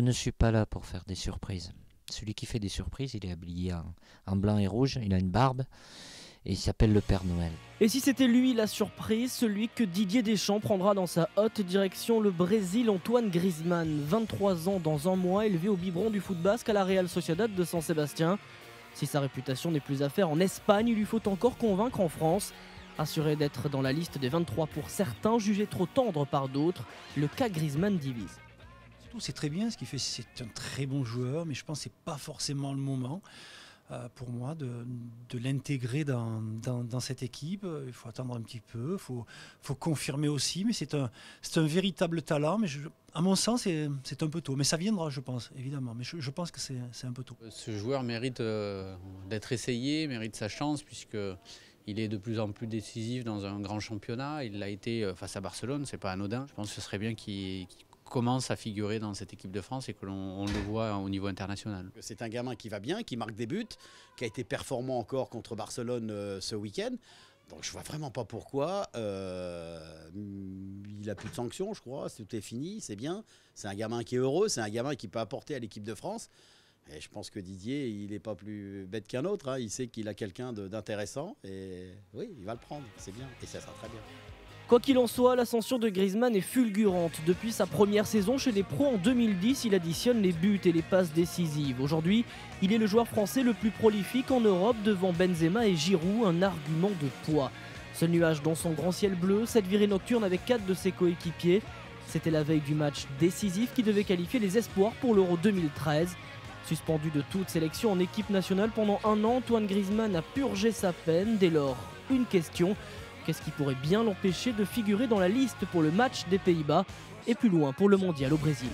ne suis pas là pour faire des surprises. Celui qui fait des surprises, il est habillé en blanc et rouge, il a une barbe et il s'appelle le Père Noël. Et si c'était lui la surprise, celui que Didier Deschamps prendra dans sa haute direction le Brésil, Antoine Griezmann, 23 ans dans un mois, élevé au biberon du foot basque à la Real Sociedad de San Sébastien. Si sa réputation n'est plus à faire en Espagne, il lui faut encore convaincre en France. Assuré d'être dans la liste des 23 pour certains, jugé trop tendre par d'autres, le cas Griezmann divise. C'est très bien ce qu'il fait, c'est un très bon joueur, mais je pense que ce n'est pas forcément le moment pour moi de l'intégrer dans cette équipe. Il faut attendre un petit peu, il faut confirmer aussi, mais c'est un véritable talent, mais à mon sens c'est un peu tôt. Mais ça viendra, je pense, évidemment, mais je pense que c'est un peu tôt. Ce joueur mérite d'être essayé, mérite sa chance, puisqu'il est de plus en plus décisif dans un grand championnat. Il l'a été face à Barcelone, c'est pas anodin. Je pense que ce serait bien qu'il commence à figurer dans cette équipe de France et que l'on le voit au niveau international. C'est un gamin qui va bien, qui marque des buts, qui a été performant encore contre Barcelone ce week-end. Donc je vois vraiment pas pourquoi. Il a plus de sanctions, je crois. Tout est fini, c'est bien. C'est un gamin qui est heureux, c'est un gamin qui peut apporter à l'équipe de France. Et je pense que Didier, il n'est pas plus bête qu'un autre. Hein. Il sait qu'il a quelqu'un d'intéressant. Et oui, il va le prendre, c'est bien. Et ça sera très bien. Quoi qu'il en soit, l'ascension de Griezmann est fulgurante. Depuis sa première saison chez les pros en 2010, il additionne les buts et les passes décisives. Aujourd'hui, il est le joueur français le plus prolifique en Europe devant Benzema et Giroud, un argument de poids. Ce nuage dans son grand ciel bleu, cette virée nocturne avec 4 de ses coéquipiers. C'était la veille du match décisif qui devait qualifier les espoirs pour l'Euro 2013. Suspendu de toute sélection en équipe nationale pendant un an, Antoine Griezmann a purgé sa peine. Dès lors, une question: qu'est-ce qui pourrait bien l'empêcher de figurer dans la liste pour le match des Pays-Bas et plus loin pour le mondial au Brésil?